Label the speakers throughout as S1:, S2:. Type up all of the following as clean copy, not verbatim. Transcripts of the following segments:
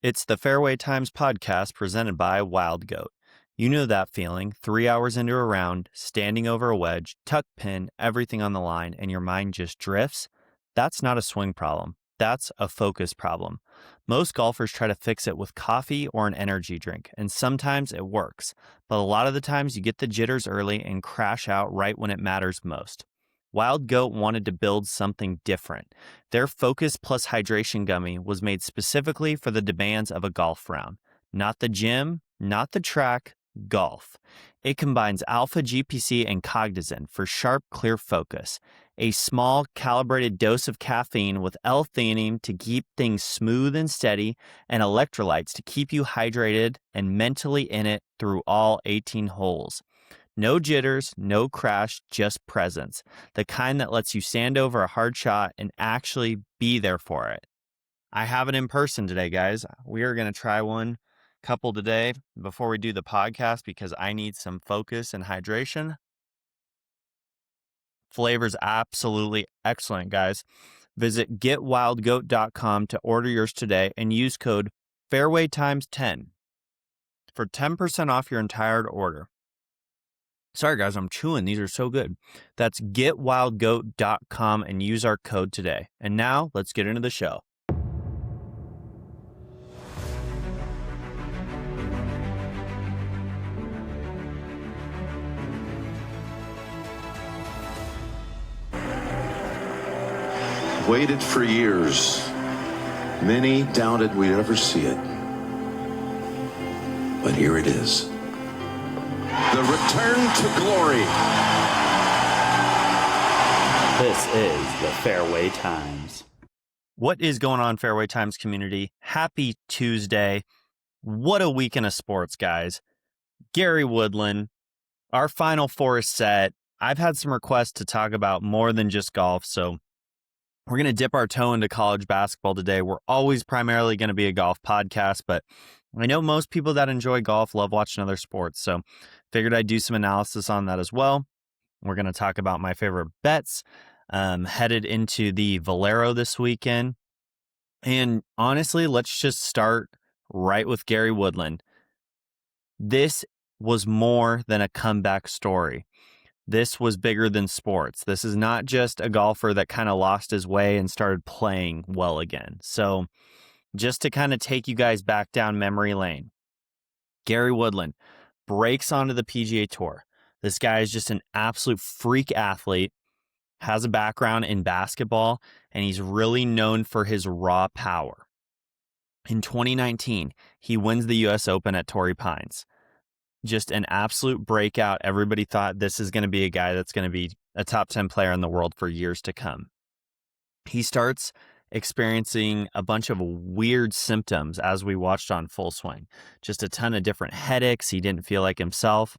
S1: It's the Fairway Times podcast presented by Wild Goat. You know that feeling, 3 hours into a round, standing over a wedge, tuck pin, everything on the line, and your mind just drifts? That's not a swing problem. That's a focus problem. Most golfers try to fix it with coffee or an energy drink, and sometimes it works. But a lot of the times you get the jitters early and crash out right when it matters most. Wild Goat wanted to build something different. Their Focus Plus Hydration Gummy was made specifically for the demands of a golf round. Not the gym, not the track, golf. It combines alpha GPC and cognizant for sharp, clear focus. A small, calibrated dose of caffeine with L-theanine to keep things smooth and steady, and electrolytes to keep you hydrated and mentally in it through all 18 holes. No jitters, no crash, just presence. The kind that lets you stand over a hard shot and actually be there for it. I have it in person today, guys. We are going to try one couple today before we do the podcast because I need some focus and hydration. Flavor's absolutely excellent, guys. Visit getwildgoat.com to order yours today and use code FairwayTimes10 for 10% off your entire order. Sorry, guys, I'm chewing. These are so good. That's getwildgoat.com and use our code today. And now, let's get into the show.
S2: Waited for years. Many doubted we'd ever see it. But here it is. The return to glory.
S3: This is the Fairway Times.
S1: What is going on, Fairway Times community? Happy Tuesday. What a weekend of sports, guys. Gary Woodland, our Final Four is set. I've had some requests to talk about more than just golf, so we're going to dip our toe into college basketball today. We're always primarily going to be a golf podcast, but I know most people that enjoy golf love watching other sports, so figured I'd do some analysis on that as well. We're going to talk about my favorite bets headed into the Valero this weekend. And honestly, let's just start right with Gary Woodland. This was more than a comeback story. This was bigger than sports. This is not just a golfer that kind of lost his way and started playing well again. So just to kind of take you guys back down memory lane, Gary Woodland breaks onto the PGA Tour. This guy is just an absolute freak athlete, has a background in basketball, and he's really known for his raw power. In 2019, he wins the U.S. Open at Torrey Pines. Just an absolute breakout. Everybody thought this is going to be a guy that's going to be a top 10 player in the world for years to come. He starts experiencing a bunch of weird symptoms as we watched on Full Swing. Just a ton of different headaches. He didn't feel like himself.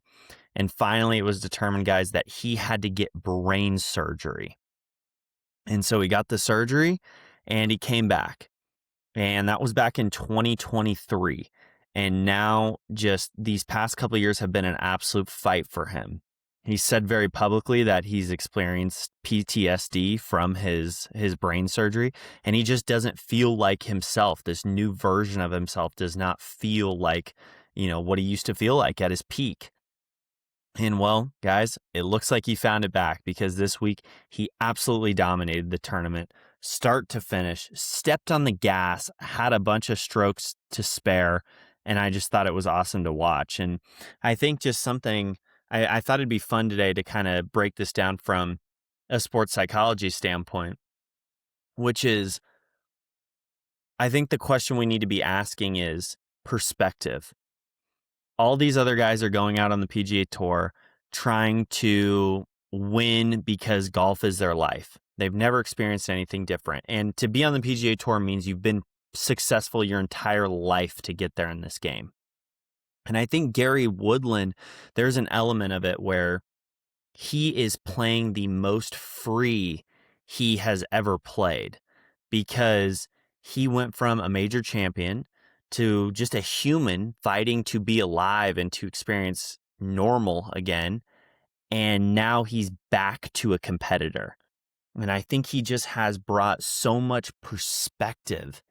S1: And finally, it was determined, guys, that he had to get brain surgery. And so he got the surgery and he came back. And that was back in 2023. And now just these past couple of years have been an absolute fight for him. He said very publicly that he's experienced PTSD from his brain surgery, and he just doesn't feel like himself. This new version of himself does not feel like, what he used to feel like at his peak. And well, guys, it looks like he found it back because this week he absolutely dominated the tournament, start to finish, stepped on the gas, had a bunch of strokes to spare, and I just thought it was awesome to watch. And I think just something I thought it'd be fun today to kind of break this down from a sports psychology standpoint, which is, I think the question we need to be asking is perspective. All these other guys are going out on the PGA Tour trying to win because golf is their life. They've never experienced anything different. And to be on the PGA Tour means you've been successful your entire life to get there in this game. And I think Gary Woodland, there's an element of it where he is playing the most free he has ever played because he went from a major champion to just a human fighting to be alive and to experience normal again. And now he's back to a competitor. And I think he just has brought so much perspective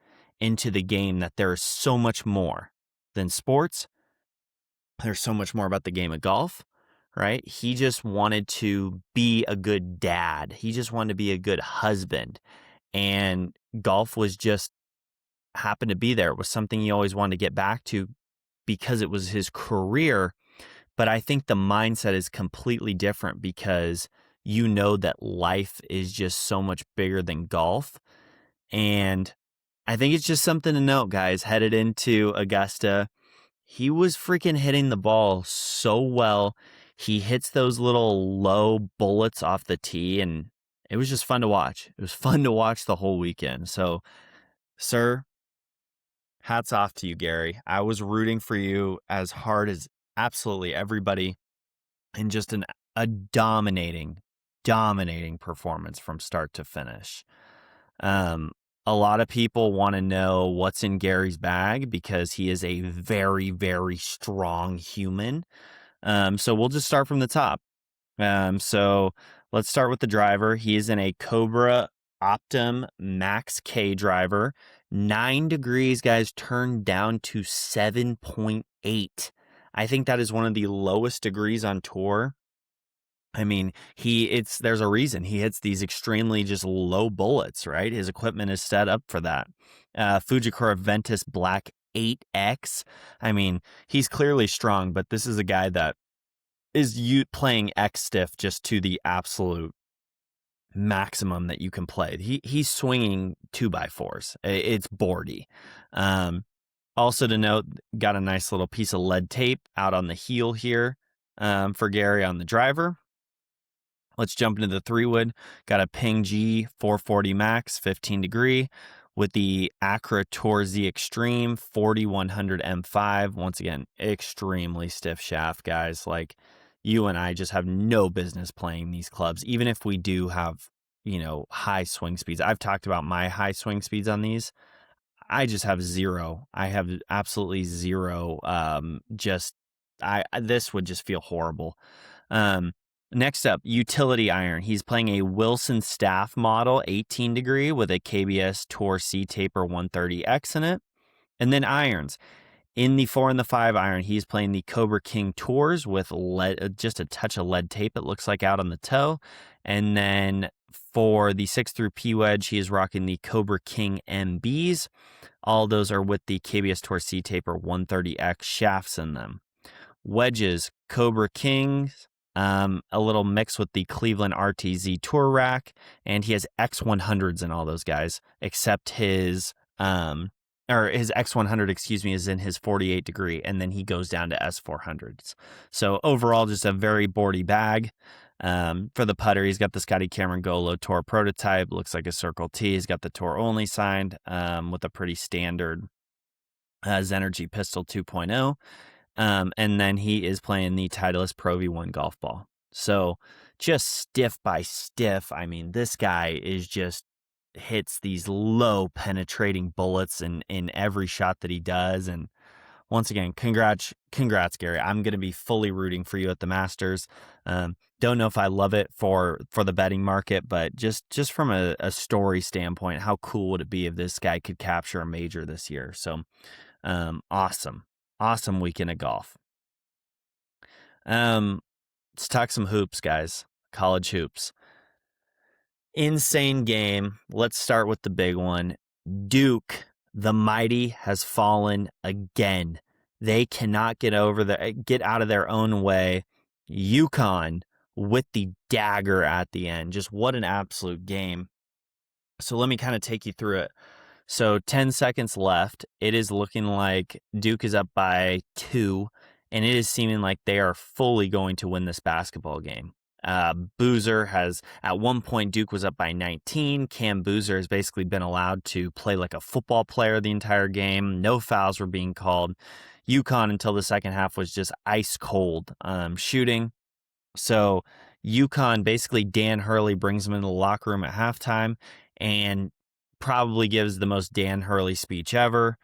S1: into the game that there is so much more than sports. There's so much more about the game of golf, right? He just wanted to be a good dad. He just wanted to be a good husband. And golf was just happened to be there. It was something he always wanted to get back to because it was his career. But I think the mindset is completely different because you know that life is just so much bigger than golf. And I think it's just something to note, guys, headed into Augusta. He was freaking hitting the ball so well. He hits those little low bullets off the tee, and it was just fun to watch. It was fun to watch the whole weekend. So, sir, hats off to you, Gary. I was rooting for you as hard as absolutely everybody, and just a dominating performance from start to finish. A lot of people want to know what's in Gary's bag because he is a very, very strong human. So we'll just start from the top. So let's start with the driver. He is in a Cobra Optum Max K driver. 9 degrees, guys, turned down to 7.8. I think that is one of the lowest degrees on tour. I mean, there's a reason he hits these extremely just low bullets, right? His equipment is set up for that. Fujikura Ventus Black 8X. I mean, he's clearly strong, but this is a guy that is playing X stiff just to the absolute maximum that you can play. He's swinging 2x4s. It's boardy. Also to note, got a nice little piece of lead tape out on the heel here for Gary on the driver. Let's jump into the 3-wood. Got a Ping G 440 Max 15 degree with the Acura Tour Z Extreme 4100 M5. Once again, extremely stiff shaft, guys. Like, you and I just have no business playing these clubs, even if we do have, high swing speeds. I've talked about my high swing speeds on these. I just have zero. I have absolutely zero. This would just feel horrible. Next up, utility iron. He's playing a Wilson Staff model 18 degree with a KBS Tour C Taper 130X in it. And then irons. In the 4 and the 5 iron, he's playing the Cobra King Tours with just a touch of lead tape, it looks like, out on the toe. And then for the 6 through P wedge, he is rocking the Cobra King MBs. All those are with the KBS Tour C Taper 130X shafts in them. Wedges, Cobra Kings. A little mix with the Cleveland RTZ Tour Rack, and he has X100s in all those guys, except his X100, is in his 48 degree, and then he goes down to S400s. So overall, just a very boardy bag. For the putter, he's got the Scotty Cameron Golo Tour prototype, looks like a Circle T. He's got the Tour only signed, with a pretty standard Zenergy Pistol 2.0. And then he is playing the Titleist Pro V1 golf ball. So just stiff by stiff. I mean, this guy hits these low penetrating bullets in every shot that he does. And once again, congrats, Gary. I'm going to be fully rooting for you at the Masters. Don't know if I love it for the betting market, but just from a story standpoint, how cool would it be if this guy could capture a major this year? So, awesome weekend of golf. Let's talk some hoops, guys. College hoops. Insane game. Let's start with the big one. Duke, the mighty, has fallen again. They cannot get out of their own way. UConn with the dagger at the end. Just what an absolute game. So let me kind of take you through it. So 10 seconds left. It is looking like Duke is up by 2, and it is seeming like they are fully going to win this basketball game. Boozer has, at one point, Duke was up by 19. Cam Boozer has basically been allowed to play like a football player the entire game. No fouls were being called. UConn, until the second half, was just ice cold shooting. So UConn, basically Dan Hurley brings them into the locker room at halftime and probably gives the most Dan Hurley speech ever.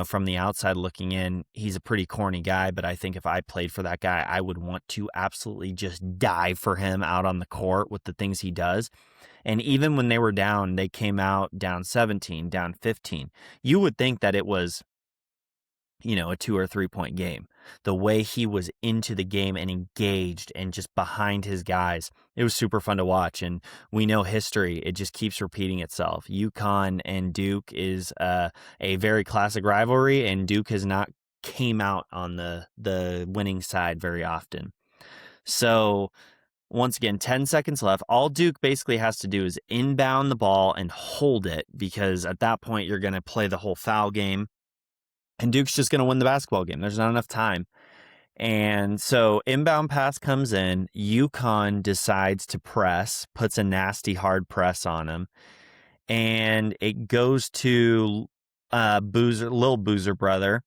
S1: From the outside looking in, he's a pretty corny guy, but I think if I played for that guy, I would want to absolutely just die for him out on the court with the things he does. And even when they were down, they came out down 17, down 15. You would think that it was, a 2 or 3 point game. The way he was into the game and engaged and just behind his guys, it was super fun to watch. And we know history, it just keeps repeating itself. UConn and Duke is a very classic rivalry, and Duke has not came out on the winning side very often. So once again, 10 seconds left. All Duke basically has to do is inbound the ball and hold it, because at that point you're going to play the whole foul game. And Duke's just going to win the basketball game. There's not enough time. And so inbound pass comes in. UConn decides to press, puts a nasty hard press on him. And it goes to Lil Boozer brother.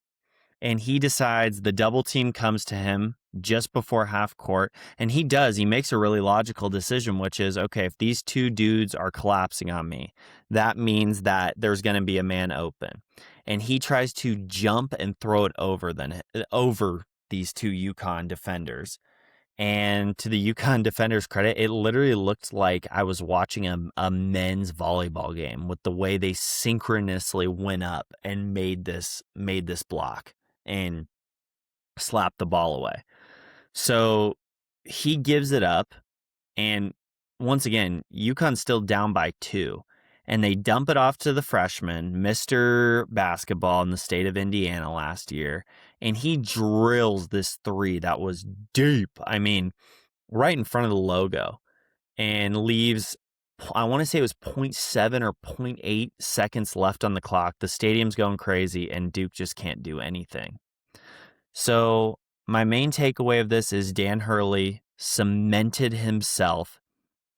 S1: And he decides the double team comes to him just before half court. And he makes a really logical decision, which is, okay, if these two dudes are collapsing on me, that means that there's going to be a man open. And he tries to jump and throw it over these two UConn defenders. And to the UConn defenders' credit, it literally looked like I was watching a men's volleyball game with the way they synchronously went up and made this block and slapped the ball away. So he gives it up, and once again, UConn's still down by 2, and they dump it off to the freshman, Mr. Basketball in the state of Indiana last year, and he drills this 3 that was deep. I mean, right in front of the logo, and leaves, I want to say it was 0.7 or 0.8 seconds left on the clock. The stadium's going crazy, and Duke just can't do anything. So my main takeaway of this is Dan Hurley cemented himself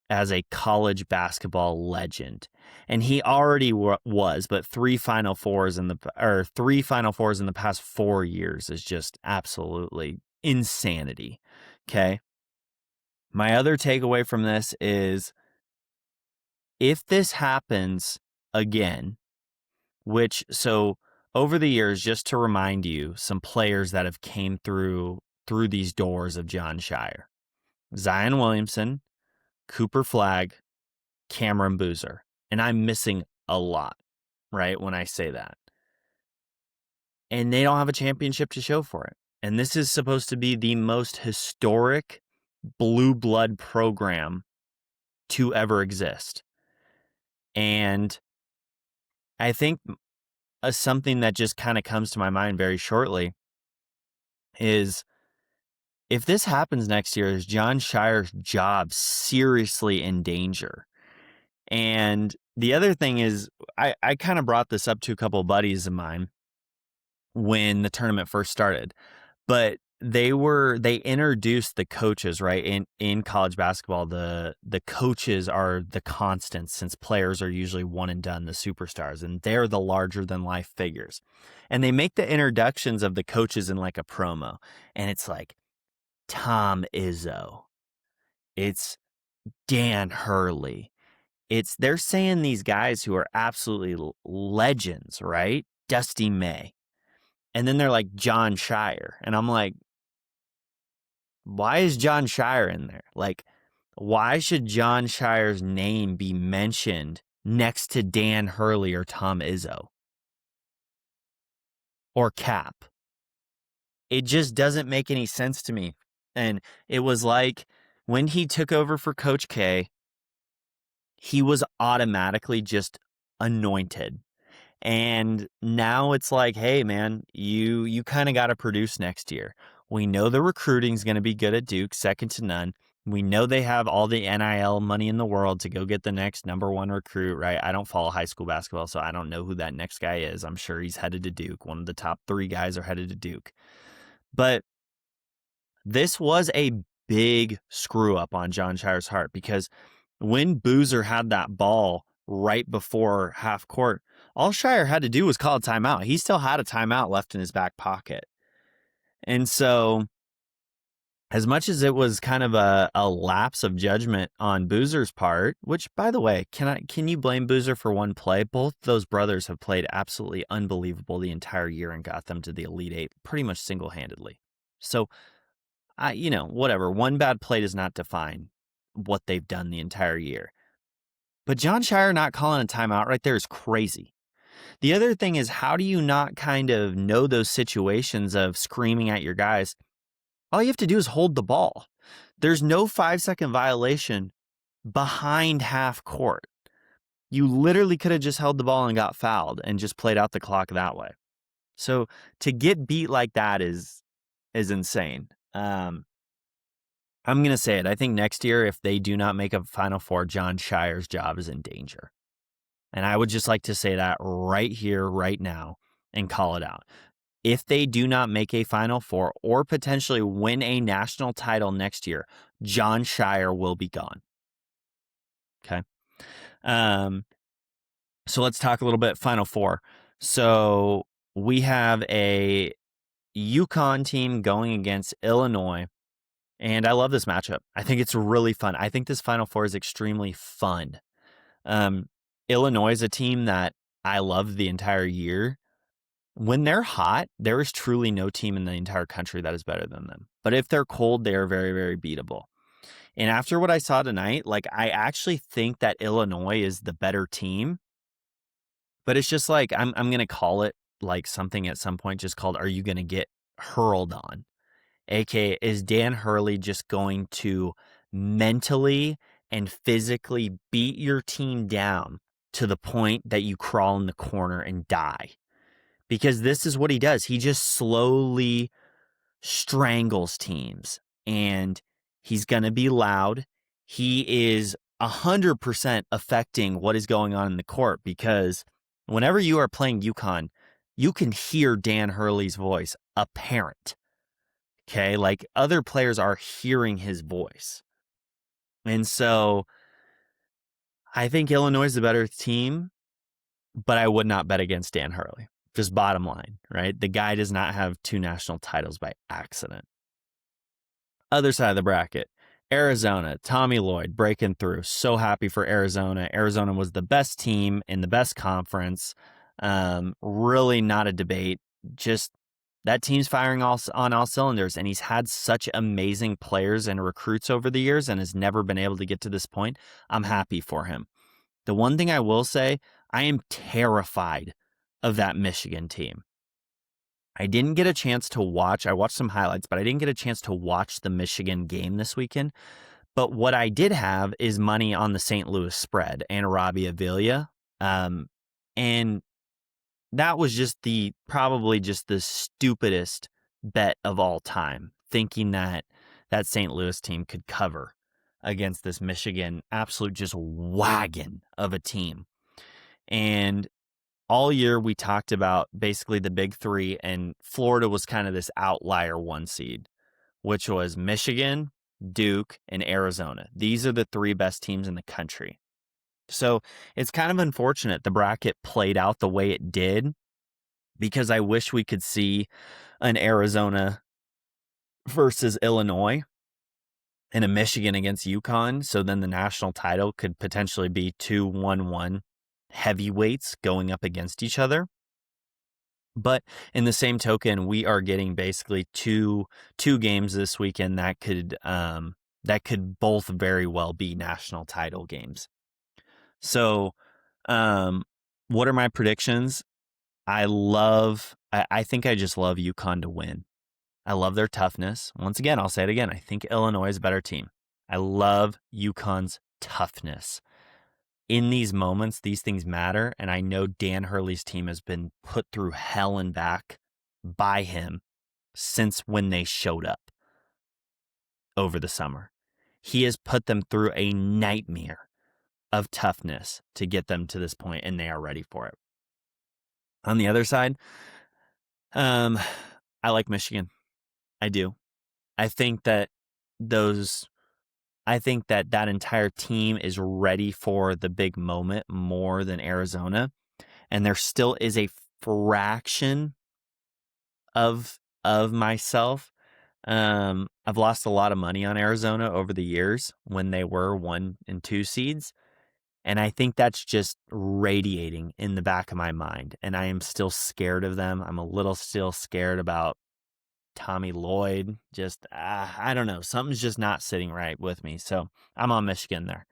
S1: as a college basketball legend. And he already was, but 3 Final Fours in the past 4 years is just absolutely insanity. Okay. My other takeaway from this is, if this happens again, over the years, just to remind you, some players that have came through these doors of Jon Scheyer: Zion Williamson, Cooper Flagg, Cameron Boozer. And I'm missing a lot, right, when I say that. And they don't have a championship to show for it. And this is supposed to be the most historic blue blood program to ever exist. And I think something that just kind of comes to my mind very shortly is, if this happens next year, is Jon Scheyer's job seriously in danger? And the other thing is, I kind of brought this up to a couple of buddies of mine when the tournament first started, but they introduced the coaches, right? In college basketball, the coaches are the constants, since players are usually one and done, the superstars, and they're the larger than life figures. And they make the introductions of the coaches in like a promo, and it's like Tom Izzo, it's Dan Hurley, they're saying these guys who are absolutely legends, right? Dusty May. And then they're like Jon Scheyer. And I'm like, why is Jon Scheyer in there? Like, why should Jon Scheyer's name be mentioned next to Dan Hurley or Tom Izzo? Or Cap? It just doesn't make any sense to me. And it was like, when he took over for Coach K, he was automatically just anointed. And now it's like, hey, man, you kind of got to produce next year. We know the recruiting's going to be good at Duke, second to none. We know they have all the NIL money in the world to go get the next number 1 recruit, right? I don't follow high school basketball, so I don't know who that next guy is. I'm sure he's headed to Duke. One of the top 3 guys are headed to Duke. But this was a big screw up on Jon Scheyer's part, because when Boozer had that ball right before half court, all Scheyer had to do was call a timeout. He still had a timeout left in his back pocket. And so, as much as it was kind of a lapse of judgment on Boozer's part, which, by the way, can you blame Boozer for one play? Both those brothers have played absolutely unbelievable the entire year and got them to the Elite Eight pretty much single-handedly. So, whatever. One bad play does not define what they've done the entire year. But John Shire not calling a timeout right there is crazy. The other thing is, how do you not kind of know those situations of screaming at your guys? All you have to do is hold the ball. There's no 5-second violation behind half court. You literally could have just held the ball and got fouled and just played out the clock that way. So to get beat like that is insane. I'm going to say it. I think next year, if they do not make a Final Four, John Shire's job is in danger. And I would just like to say that right here, right now, and call it out. If they do not make a Final Four or potentially win a national title next year, John Shire will be gone. Okay. So let's talk a little bit Final Four. So we have a UConn team going against Illinois, and I love this matchup. I think it's really fun. I think this Final Four is extremely fun. Illinois is a team that I love the entire year. When they're hot, there is truly no team in the entire country that is better than them. But if they're cold, they are very, very beatable. And after what I saw tonight, like, I actually think that Illinois is the better team. But it's just like, I'm going to call it like something at some point just called, are you going to get hurled on? AKA, is Dan Hurley just going to mentally and physically beat your team down to the point that you crawl in the corner and die? Because this is what he does. He just slowly strangles teams, and he's going to be loud. He is 100% affecting what is going on in the court, because whenever you are playing UConn, you can hear Dan Hurley's voice apparent. Okay, like, other players are hearing his voice. And so I think Illinois is the better team, but I would not bet against Dan Hurley. Just bottom line, right? The guy does not have 2 national titles by accident. Other side of the bracket, Arizona, Tommy Lloyd breaking through. So happy for Arizona. Arizona was the best team in the best conference. Really not a debate. Just that team's firing on all cylinders, and he's had such amazing players and recruits over the years and has never been able to get to this point. I'm happy for him. The one thing I will say, I am terrified of that Michigan team. I didn't get a chance to watch. I watched some highlights, but I didn't get a chance to watch the Michigan game this weekend. But what I did have is money on the St. Louis spread and Robbie Avila. And that was just probably the stupidest bet of all time, thinking that St. Louis team could cover against this Michigan absolute just wagon of a team. And all year we talked about basically the big 3, and Florida was kind of this outlier 1 seed, which was Michigan, Duke, and Arizona. These are the 3 best teams in the country. So it's kind of unfortunate the bracket played out the way it did, because I wish we could see an Arizona versus Illinois and a Michigan against UConn. So then the national title could potentially be 2-1-1 heavyweights going up against each other. But in the same token, we are getting basically two games this weekend that could both very well be national title games. So what are my predictions? I think I just love UConn to win. I love their toughness. Once again, I'll say it again. I think Illinois is a better team. I love UConn's toughness. In these moments, these things matter, and I know Dan Hurley's team has been put through hell and back by him since when they showed up over the summer. He has put them through a nightmare of toughness to get them to this point, and they are ready for it. On the other side, I like Michigan. I do. I think that that entire team is ready for the big moment more than Arizona. And there still is a fraction of myself. I've lost a lot of money on Arizona over the years when they were 1 and 2 seeds. And I think that's just radiating in the back of my mind. And I am still scared of them. I'm a little still scared about Tommy Lloyd. Just, I don't know. Something's just not sitting right with me. So I'm on Michigan there.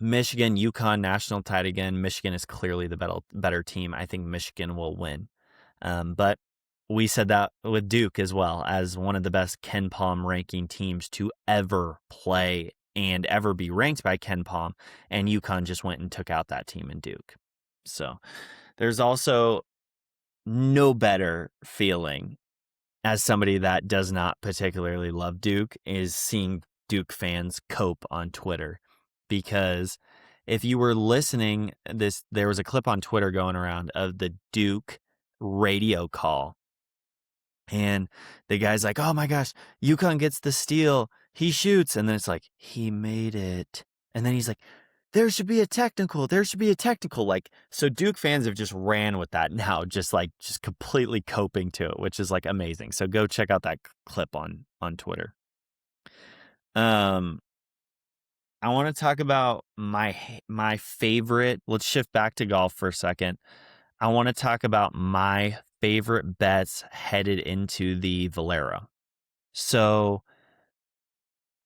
S1: Michigan, UConn, national tied again. Michigan is clearly the better team. I think Michigan will win. But we said that with Duke as well as one of the best Ken Palm ranking teams to ever play and ever be ranked by Ken Palm. And UConn just went and took out that team in Duke. So there's also no better feeling as somebody that does not particularly love Duke is seeing Duke fans cope on Twitter. Because if you were listening, there was a clip on Twitter going around of the Duke radio call. And the guy's like, oh my gosh, UConn gets the steal. He shoots. And then it's like, he made it. And then he's like, there should be a technical. There should be a technical. Like, so Duke fans have just ran with that now, just completely coping to it, which is like amazing. So go check out that clip on Twitter. I want to talk about my favorite. Let's shift back to golf for a second. I want to talk about my favorite bets headed into the Valero. So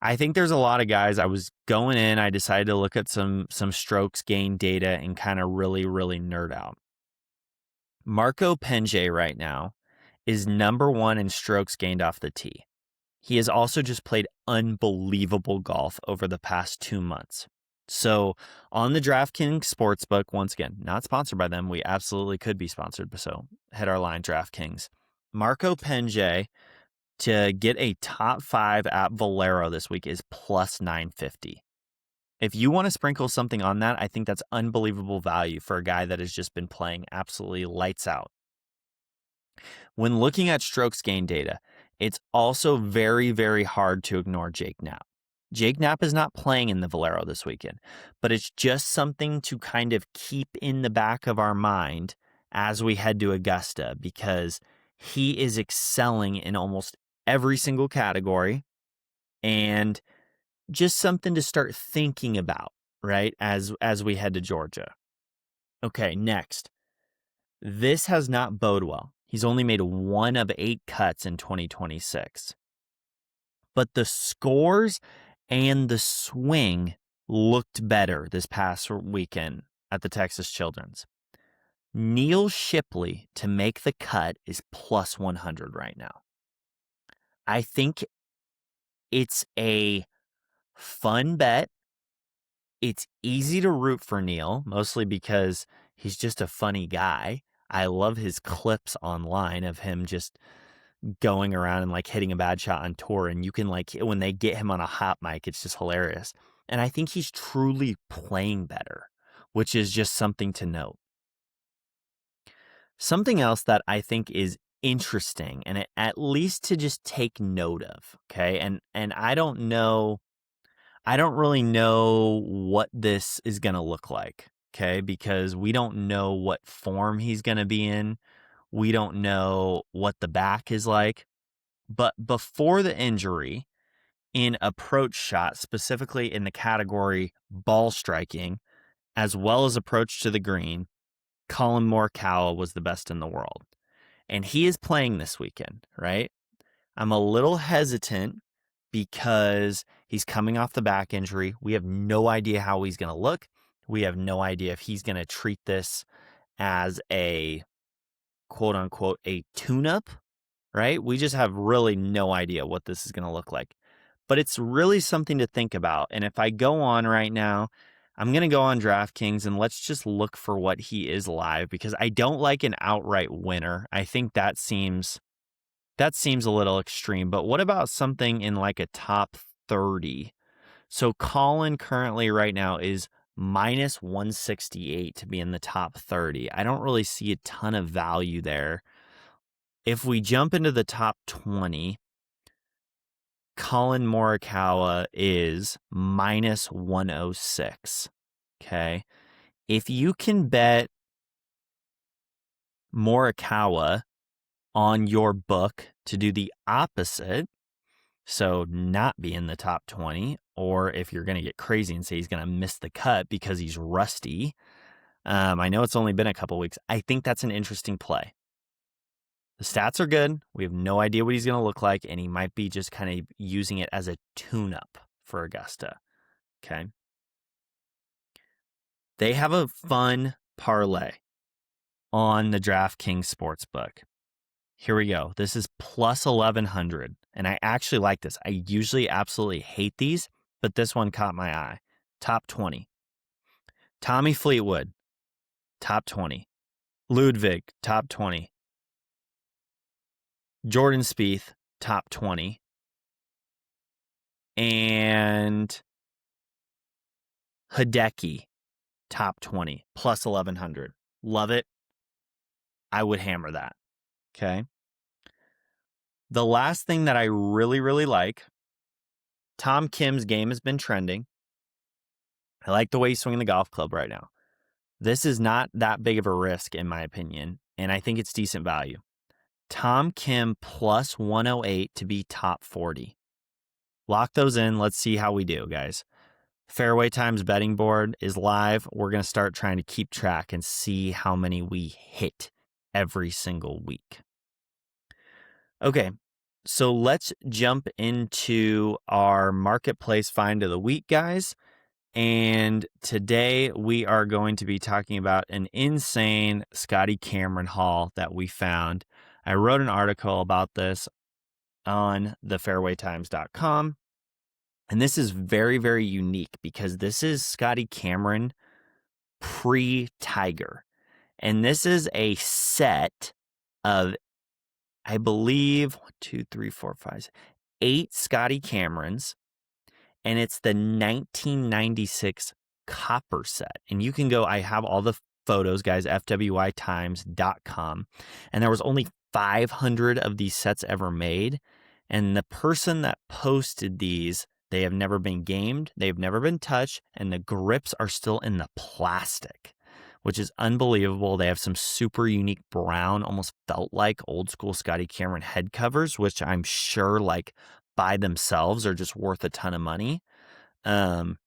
S1: I think there's a lot of guys. I was going in, I decided to look at some strokes gain data and kind of really, really nerd out. Marco Penge right now is number 1 in strokes gained off the tee. He has also just played unbelievable golf over the past 2 months. So on the DraftKings Sportsbook, once again, not sponsored by them. We absolutely could be sponsored, so head our line, DraftKings. Marco Penge to get a top 5 at Valero this week is plus 950. If you want to sprinkle something on that, I think that's unbelievable value for a guy that has just been playing absolutely lights out. When looking at strokes gain data, it's also very, very hard to ignore Jake Knapp. Jake Knapp is not playing in the Valero this weekend, but it's just something to kind of keep in the back of our mind as we head to Augusta, because he is excelling in almost every single category, and just something to start thinking about, right, as we head to Georgia. Okay, next. This has not bode well. He's only made 1 of 8 cuts in 2026. But the scores and the swing looked better this past weekend at the Texas Children's. Neil Shipley to make the cut is plus 100 right now. I think it's a fun bet. It's easy to root for Neil, mostly because he's just a funny guy. I love his clips online of him just going around and like hitting a bad shot on tour. And you can like, when they get him on a hot mic, it's just hilarious. And I think he's truly playing better, which is just something to note. Something else that I think is interesting, and at least to just take note of, okay? And I don't really know what this is going to look like, okay? Because we don't know what form he's going to be in. We don't know what the back is like. But before the injury, in approach shot, specifically in the category ball striking, as well as approach to the green, Colin Morikawa was the best in the world. And he is playing this weekend, right? I'm a little hesitant because he's coming off the back injury. We have no idea how he's going to look. We have no idea if he's going to treat this as a quote unquote a tune-up, right? We just have really no idea what this is going to look like. But it's really something to think about. And if I go on right now, I'm going to go on DraftKings and let's just look for what he is live, because I don't like an outright winner. I think that seems a little extreme. But what about something in like a top 30? So Colin currently right now is minus 168 to be in the top 30. I don't really see a ton of value there. If we jump into the top 20, Colin Morikawa is minus 106. Okay. If you can bet Morikawa on your book to do the opposite, so not be in the top 20, or if you're going to get crazy and say he's going to miss the cut because he's rusty, I know it's only been a couple weeks. I think that's an interesting play. The stats are good. We have no idea what he's going to look like, and he might be just kind of using it as a tune-up for Augusta. Okay. They have a fun parlay on the DraftKings Sportsbook. Here we go. This is plus 1,100, and I actually like this. I usually absolutely hate these, but this one caught my eye. Top 20. Tommy Fleetwood, top 20. Ludwig, top 20. Jordan Spieth, top 20. And Hideki, top 20, plus 1,100. Love it. I would hammer that. Okay. The last thing that I really, really like, Tom Kim's game has been trending. I like the way he's swinging the golf club right now. This is not that big of a risk, in my opinion, and I think it's decent value. Tom Kim plus 108 to be top 40. Lock those in. Let's see how we do, guys. Fairway Times betting board is live. We're going to start trying to keep track and see how many we hit every single week. Okay, so let's jump into our marketplace find of the week, guys. And today we are going to be talking about an insane Scotty Cameron haul that we found. I wrote an article about this on thefairwaytimes.com. And this is very, very unique because this is Scotty Cameron pre-Tiger. And this is a set of, I believe, 8 Scotty Camerons. And it's the 1996 copper set. And you can go, I have all the photos, guys, fwytimes.com. And there was only 500 of these sets ever made. And the person that posted these, they have never been gamed, they've never been touched, and the grips are still in the plastic, which is unbelievable. They have some super unique brown, almost felt like old school Scotty Cameron head covers, which I'm sure like by themselves are just worth a ton of money. And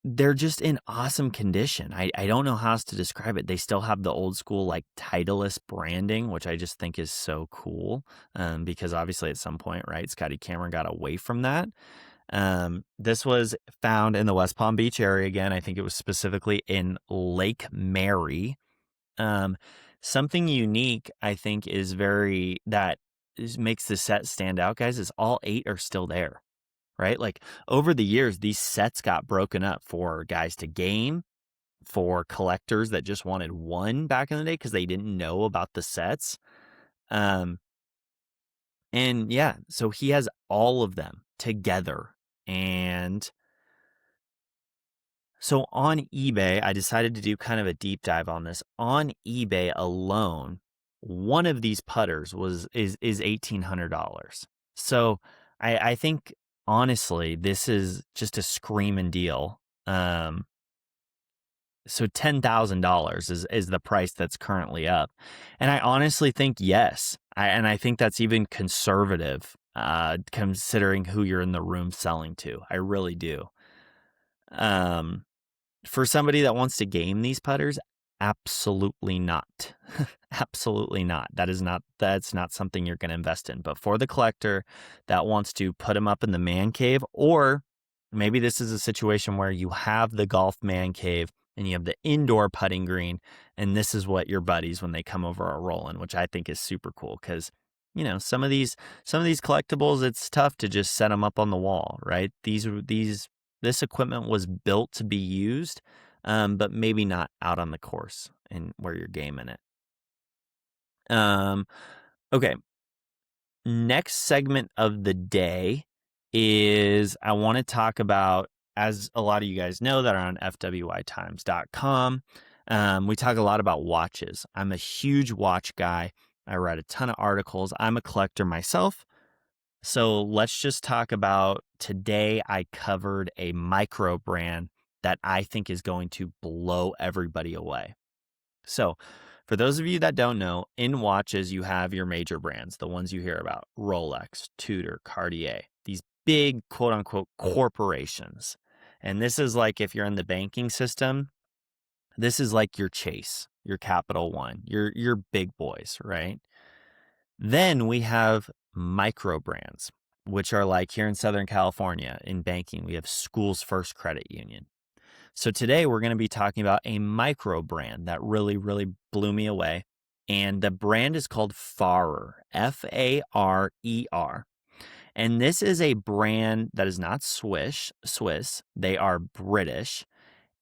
S1: they're just in awesome condition. I don't know how else to describe it. They still have the old school like Titleist branding, which I just think is so cool. Because obviously at some point, right, Scotty Cameron got away from that. This was found in the West Palm Beach area again. I think it was specifically in Lake Mary. Something unique, I think, makes the set stand out, guys, is all 8 are still there, right? Like over the years, these sets got broken up for guys to game, for collectors that just wanted one back in the day because they didn't know about the sets. And yeah, so he has all of them together. And so on eBay, I decided to do kind of a deep dive on this. On eBay alone, one of these putters is $1,800. So I think honestly, this is just a screaming deal. So $10,000 is the price that's currently up, and I honestly think yes, I think that's even conservative, considering who you're in the room selling to. I really do. For somebody that wants to game these putters, absolutely not. Absolutely not. That's not something you're going to invest in. But for the collector that wants to put them up in the man cave, or maybe this is a situation where you have the golf man cave and you have the indoor putting green, and this is what your buddies, when they come over, are rolling, which I think is super cool because, you know, some of these collectibles, it's tough to just set them up on the wall, right? This equipment was built to be used, but maybe not out on the course and where you're gaming it. Okay. Next segment of the day is I want to talk about, as a lot of you guys know that are on fwytimes.com, we talk a lot about watches. I'm a huge watch guy. I read a ton of articles. I'm a collector myself. So let's just talk about today. I covered a micro brand that I think is going to blow everybody away. So for those of you that don't know, in watches, you have your major brands, the ones you hear about: Rolex, Tudor, Cartier, these big quote unquote corporations. And this is like, if you're in the banking system, this is like your Chase, your Capital One, your big boys, right? Then we have micro brands. which are like here in Southern California in banking, we have Schools First Credit Union. So today we're going to be talking about a micro brand that really, really blew me away. And the brand is called Farer, Farer. And this is a brand that is not Swiss. They are British.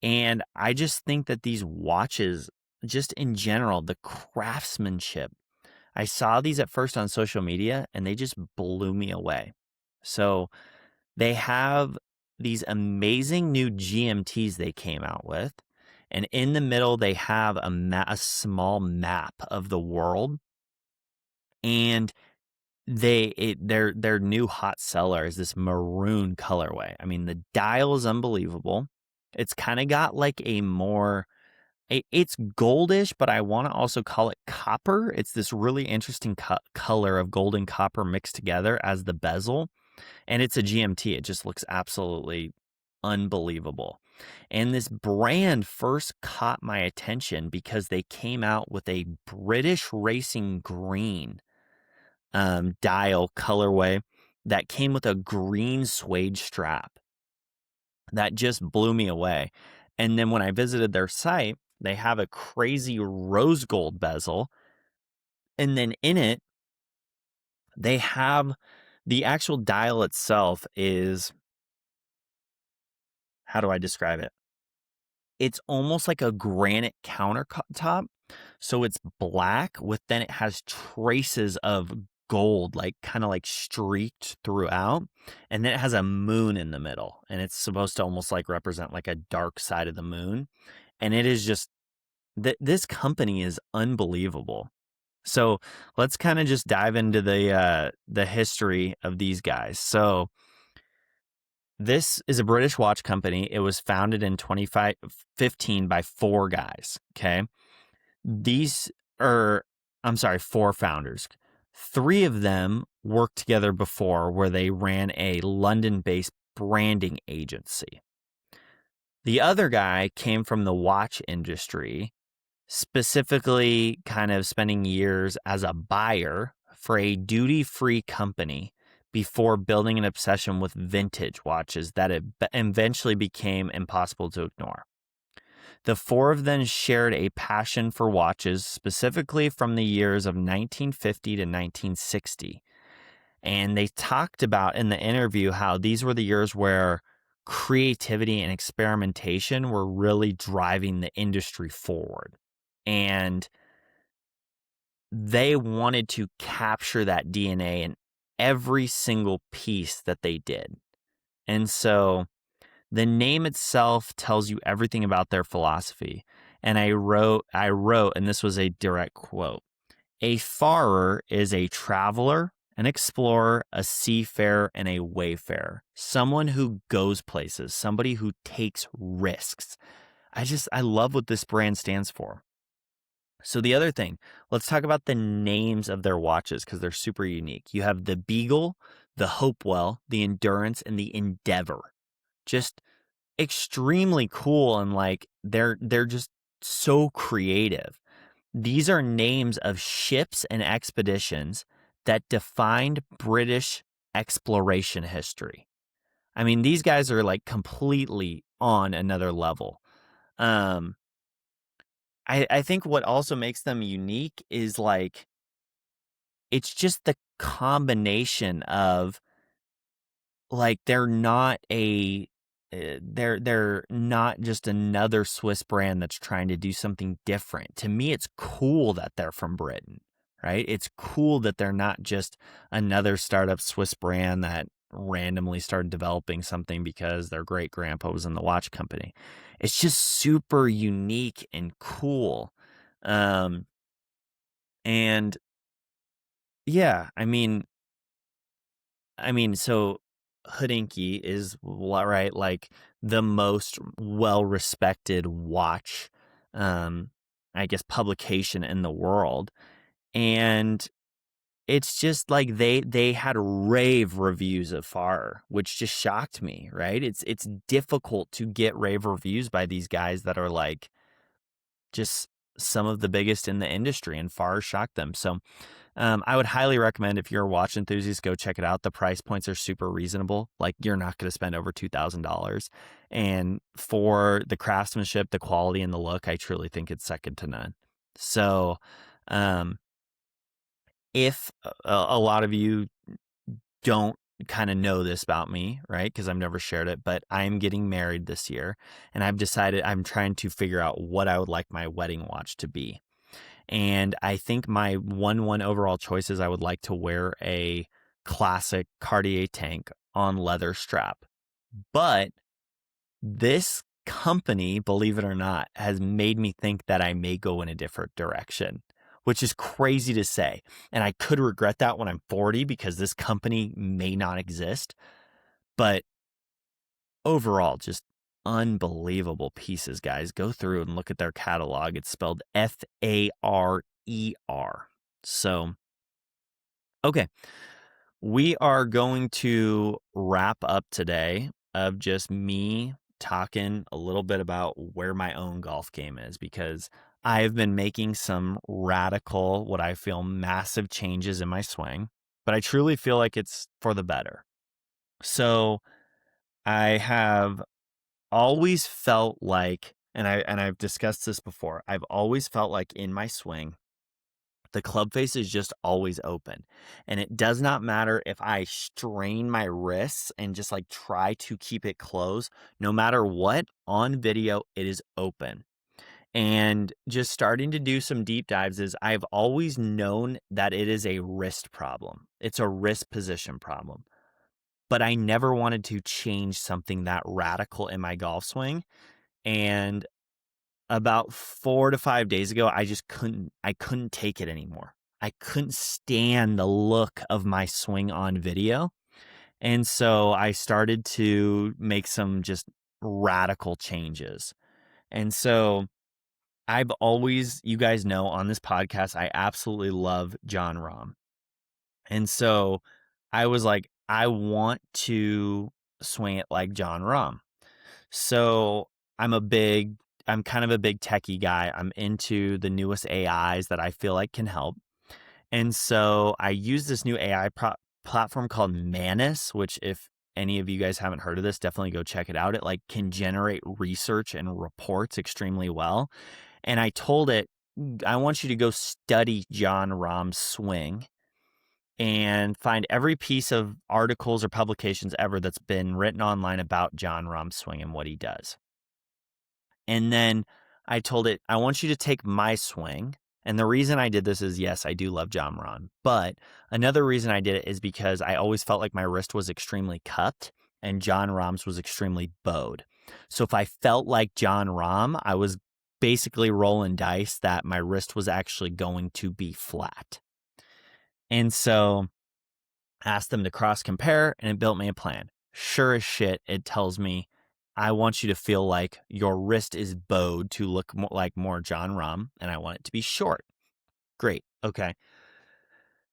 S1: And I just think that these watches, just in general, the craftsmanship, I saw these at first on social media and they just blew me away. So they have these amazing new GMTs they came out with. And in the middle, they have a small map of the world. And their new hot seller is this maroon colorway. I mean, the dial is unbelievable. It's kind of got like a more, it's goldish, but I want to also call it copper. It's this really interesting color of gold and copper mixed together as the bezel. And it's a GMT. It just looks absolutely unbelievable. And this brand first caught my attention because they came out with a British racing green dial colorway that came with a green suede strap. That just blew me away. And then when I visited their site, they have a crazy rose gold bezel. And then in it, they have the actual dial itself is, how do I describe it? It's almost like a granite countertop. So it's black then it has traces of gold, like kind of like streaked throughout. And then it has a moon in the middle. And it's supposed to almost like represent like a dark side of the moon. And it is just, this company is unbelievable. So let's kind of just dive into the history of these guys. So this is a British watch company. It was founded in 2015 by four guys, okay? Four founders. Three of them worked together before where they ran a London-based branding agency. The other guy came from the watch industry, specifically kind of spending years as a buyer for a duty-free company before building an obsession with vintage watches that it eventually became impossible to ignore. The four of them shared a passion for watches, specifically from the years of 1950 to 1960. And they talked about in the interview how these were the years where creativity and experimentation were really driving the industry forward. And they wanted to capture that DNA in every single piece that they did. And so the name itself tells you everything about their philosophy. And I wrote, and this was a direct quote, "A farer is a traveler, an explorer, a seafarer, and a wayfarer. Someone who goes places, somebody who takes risks." I love what this brand stands for. So the other thing, let's talk about the names of their watches because they're super unique. You have the Beagle, the Hopewell, the Endurance, and the Endeavor. Just extremely cool, and like they're just so creative. These are names of ships and expeditions that defined British exploration history. I mean, these guys are like completely on another level. I think what also makes them unique is like, it's just the combination of like, they're not just another Swiss brand that's trying to do something different. To me, it's cool that they're from Britain, right? It's cool that they're not just another startup Swiss brand that randomly started developing something because their great grandpa was in the watch company. It's just super unique and cool. And yeah, I mean, so Hodinkee is right, like the most well-respected watch, I guess, publication in the world. And it's just like they had rave reviews of Farer, which just shocked me, right? It's difficult to get rave reviews by these guys that are like just some of the biggest in the industry, and Farer shocked them. So I would highly recommend, if you're a watch enthusiast, go check it out. The price points are super reasonable. Like, you're not going to spend over $2,000. And for the craftsmanship, the quality, and the look, I truly think it's second to none. So, if a lot of you don't kind of know this about me, right? Because I've never shared it, but I am getting married this year, and I've decided I'm trying to figure out what I would like my wedding watch to be. And I think my one overall choice is I would like to wear a classic Cartier tank on leather strap. But this company, believe it or not, has made me think that I may go in a different direction, which is crazy to say. And I could regret that when I'm 40 because this company may not exist. But overall, just unbelievable pieces, guys. Go through and look at their catalog. It's spelled Farer. So, okay. We are going to wrap up today of just me talking a little bit about where my own golf game is, because I've been making some radical, what I feel, massive changes in my swing, but I truly feel like it's for the better. So I have always felt like, and I've discussed this before, I've always felt like in my swing, the club face is just always open. And it does not matter if I strain my wrists and just like try to keep it closed. No matter what, on video, it is open. And just starting to do some deep dives is I've always known that it is a wrist problem. It's a wrist position problem. But I never wanted to change something that radical in my golf swing. And about 4 to 5 days ago, I couldn't take it anymore. I couldn't stand the look of my swing on video. And so I started to make some just radical changes. And so I've always, you guys know on this podcast, I absolutely love Jon Rahm. And so I was like, I want to swing it like Jon Rahm. So I'm kind of a big techie guy. I'm into the newest AIs that I feel like can help. And so I use this new AI platform called Manus, which, if any of you guys haven't heard of this, definitely go check it out. It like can generate research and reports extremely well. And I told it, I want you to go study Jon Rahm's swing and find every piece of articles or publications ever that's been written online about Jon Rahm's swing and what he does. And then I told it, I want you to take my swing. And the reason I did this is, yes, I do love Jon Rahm. But another reason I did it is because I always felt like my wrist was extremely cupped and Jon Rahm's was extremely bowed. So if I felt like Jon Rahm, I was basically rolling dice that my wrist was actually going to be flat. And so I asked them to cross compare, and it built me a plan. Sure as shit, it tells me, I want you to feel like your wrist is bowed to look like more Jon Rahm, and I want it to be short. Great. Okay.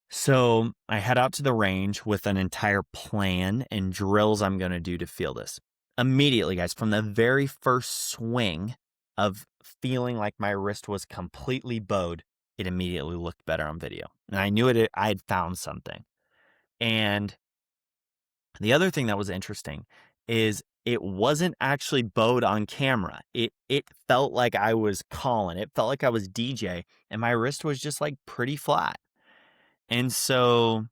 S1: So I head out to the range with an entire plan and drills I'm going to do to feel this. Immediately, guys, from the very first swing of feeling like my wrist was completely bowed, it immediately looked better on video. And I knew I had found something. And the other thing that was interesting is it wasn't actually bowed on camera. It felt like I was calling. It felt like I was DJ, and my wrist was just like pretty flat. And so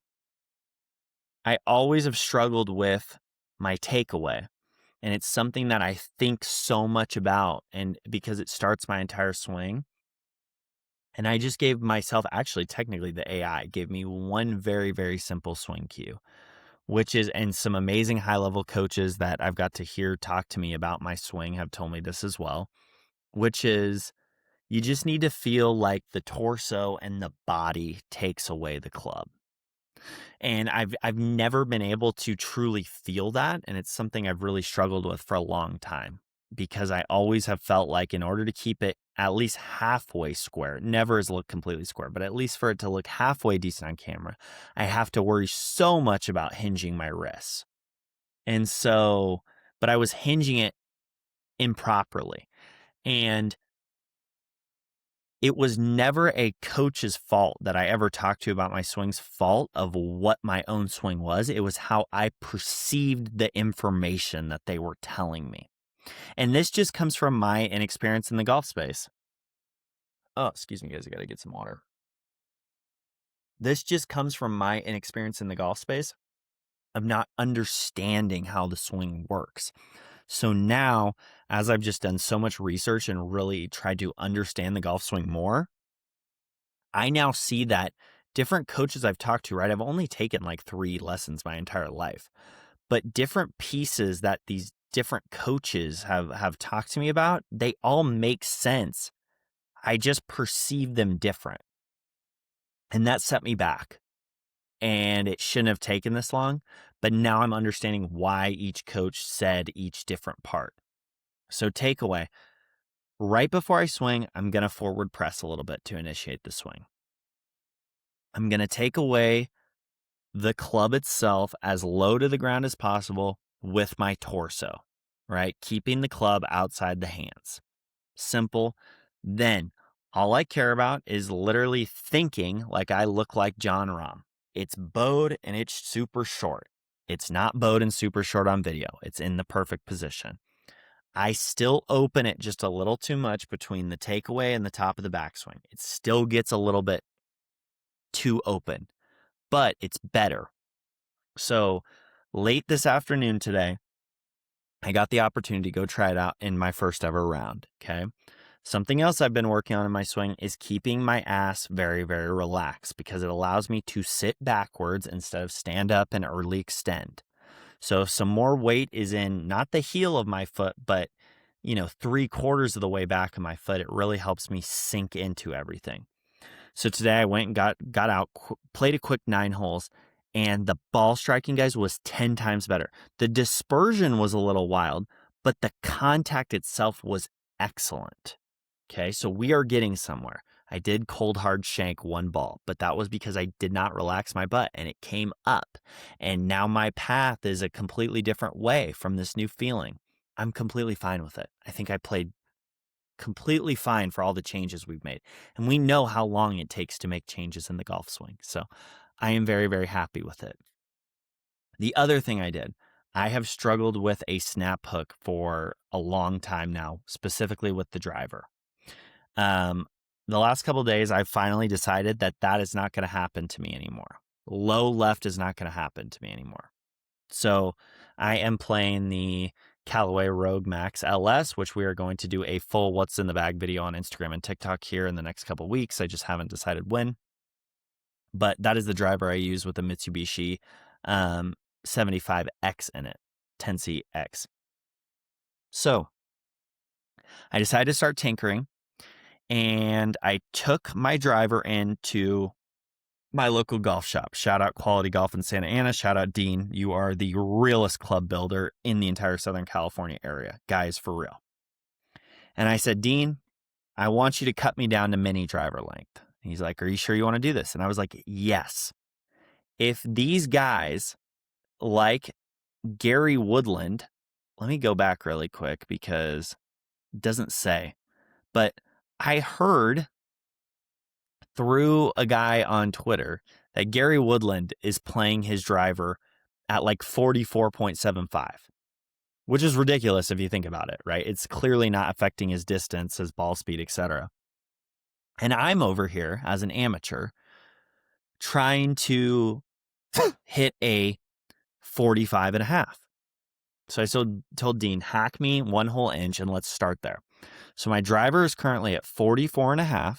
S1: I always have struggled with my takeaway. And it's something that I think so much about, and because it starts my entire swing. And I just gave myself, actually, technically the AI gave me one very, very simple swing cue, which is, and some amazing high-level coaches that I've got to hear talk to me about my swing have told me this as well, which is you just need to feel like the torso and the body takes away the club. And I've never been able to truly feel that, and it's something I've really struggled with for a long time, because I always have felt like in order to keep it at least halfway square, never has looked completely square, but at least for it to look halfway decent on camera, I have to worry so much about hinging my wrists. And so, but I was hinging it improperly. And it was never a coach's fault that I ever talked to about my swing's fault of what my own swing was. It was how I perceived the information that they were telling me. And this just comes from my inexperience in the golf space. Oh, excuse me, guys. I got to get some water. This just comes from my inexperience in the golf space of not understanding how the swing works. So now, as I've just done so much research and really tried to understand the golf swing more, I now see that different coaches I've talked to, right? I've only taken like 3 lessons my entire life, but different pieces that these different coaches have talked to me about, they all make sense. I just perceive them different. And that set me back. And it shouldn't have taken this long, but now I'm understanding why each coach said each different part. So takeaway, right before I swing, I'm going to forward press a little bit to initiate the swing. I'm going to take away the club itself as low to the ground as possible with my torso, right? Keeping the club outside the hands. Simple. Then all I care about is literally thinking like I look like John Rahm. It's bowed and it's super short. It's not bowed and super short on video. It's in the perfect position. I still open it just a little too much between the takeaway and the top of the backswing. It still gets a little bit too open, but it's better. So late this afternoon today, I got the opportunity to go try it out in my first ever round, okay? Something else I've been working on in my swing is keeping my ass very, very relaxed because it allows me to sit backwards instead of stand up and early extend. So if some more weight is in not the heel of my foot, but 3/4 of the way back of my foot, it really helps me sink into everything. So today I went and got out, played a quick 9 holes, and the ball striking, guys, was 10 times better. The dispersion was a little wild, but the contact itself was excellent. Okay, so we are getting somewhere. I did cold hard shank 1 ball, but that was because I did not relax my butt and it came up. And now my path is a completely different way from this new feeling. I'm completely fine with it. I think I played completely fine for all the changes we've made. And we know how long it takes to make changes in the golf swing. So I am very, very happy with it. The other thing I did, I have struggled with a snap hook for a long time now, specifically with the driver. The last couple of days, I've finally decided that is not going to happen to me anymore. Low left is not going to happen to me anymore. So I am playing the Callaway Rogue Max LS, which we are going to do a full what's in the bag video on Instagram and TikTok here in the next couple of weeks. I just haven't decided when. But that is the driver I use with the Mitsubishi 75X in it, 10CX. So I decided to start tinkering. And I took my driver into my local golf shop. Shout out Quality Golf in Santa Ana. Shout out Dean. You are the realest club builder in the entire Southern California area. Guys, for real. And I said, Dean, I want you to cut me down to mini driver length. He's like, are you sure you want to do this? And I was like, yes. If these guys like Gary Woodland, let me go back really quick because it doesn't say, but I heard through a guy on Twitter that Gary Woodland is playing his driver at like 44.75, which is ridiculous if you think about it, right? It's clearly not affecting his distance, his ball speed, etc. And I'm over here as an amateur trying to hit a 45.5. So I told Dean, hack me 1 whole inch and let's start there. So my driver is currently at 44.5.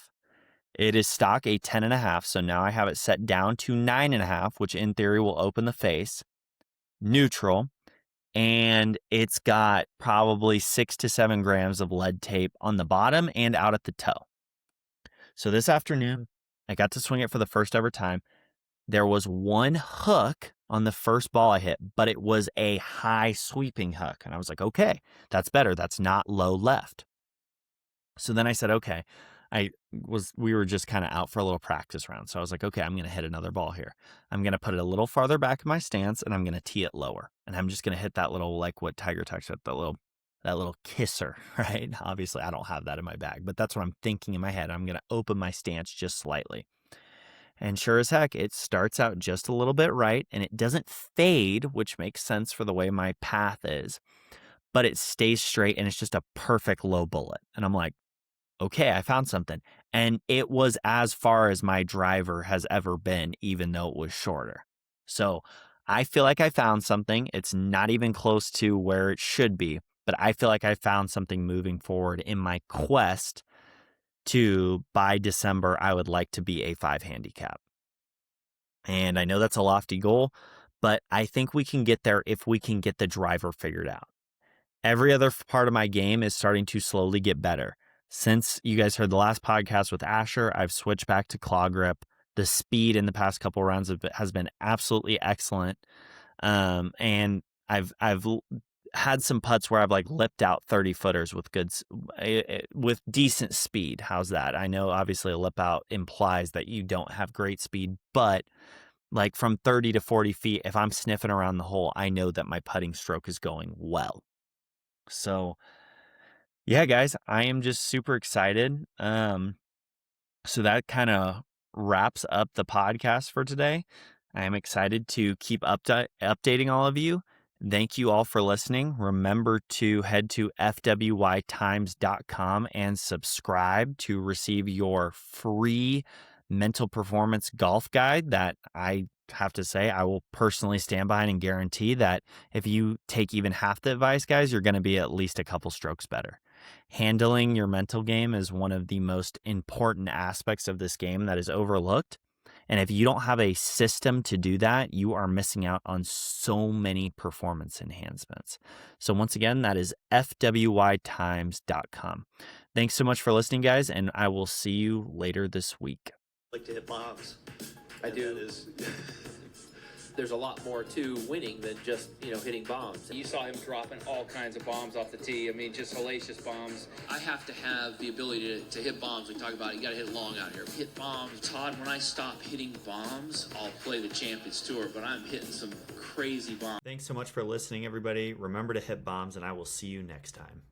S1: It is stock a 10.5. So now I have it set down to 9.5, which in theory will open the face, neutral. And it's got probably 6 to 7 grams of lead tape on the bottom and out at the toe. So this afternoon, I got to swing it for the first ever time. There was 1 hook on the first ball I hit, but it was a high sweeping hook. And I was like, okay, that's better. That's not low left. So then I said, okay, we were just kind of out for a little practice round. So I was like, okay, I'm going to hit another ball here. I'm going to put it a little farther back in my stance and I'm going to tee it lower. And I'm just going to hit that little, like what Tiger talks about, that little that little kisser, right? Obviously, I don't have that in my bag, but that's what I'm thinking in my head. I'm going to open my stance just slightly. And sure as heck, it starts out just a little bit right, and it doesn't fade, which makes sense for the way my path is, but it stays straight, and it's just a perfect low bullet. And I'm like, okay, I found something. And it was as far as my driver has ever been, even though it was shorter. So I feel like I found something. It's not even close to where it should be, but I feel like I found something moving forward in my quest to, by December, I would like to be a 5 handicap. And I know that's a lofty goal, but I think we can get there if we can get the driver figured out. Every other part of my game is starting to slowly get better. Since you guys heard the last podcast with Asher, I've switched back to claw grip. The speed in the past couple rounds has been absolutely excellent. And I've had some putts where I've like lipped out 30 footers with decent speed. How's that? I know obviously a lip out implies that you don't have great speed, but like from 30 to 40 feet, if I'm sniffing around the hole, I know that my putting stroke is going well. So yeah, guys, I am just super excited. So that kind of wraps up the podcast for today. I am excited to keep updating all of you. Thank you all for listening. Remember to head to fwytimes.com and subscribe to receive your free mental performance golf guide that I have to say I will personally stand behind and guarantee that if you take even half the advice, guys, you're going to be at least a couple strokes better. Handling your mental game is one of the most important aspects of this game that is overlooked. And if you don't have a system to do that, you are missing out on so many performance enhancements. So once again, that is fwytimes.com. Thanks so much for listening, guys, and I will see you later this week.
S4: Like to hit bombs.
S5: I do. There's a lot more to winning than just, hitting bombs.
S6: You saw him dropping all kinds of bombs off the tee. I mean, just hellacious bombs.
S7: I have to have the ability to hit bombs. We talk about it. You got to hit long out here. Hit bombs. Todd, when I stop hitting bombs, I'll play the Champions Tour, but I'm hitting some crazy bombs.
S1: Thanks so much for listening, everybody. Remember to hit bombs, and I will see you next time.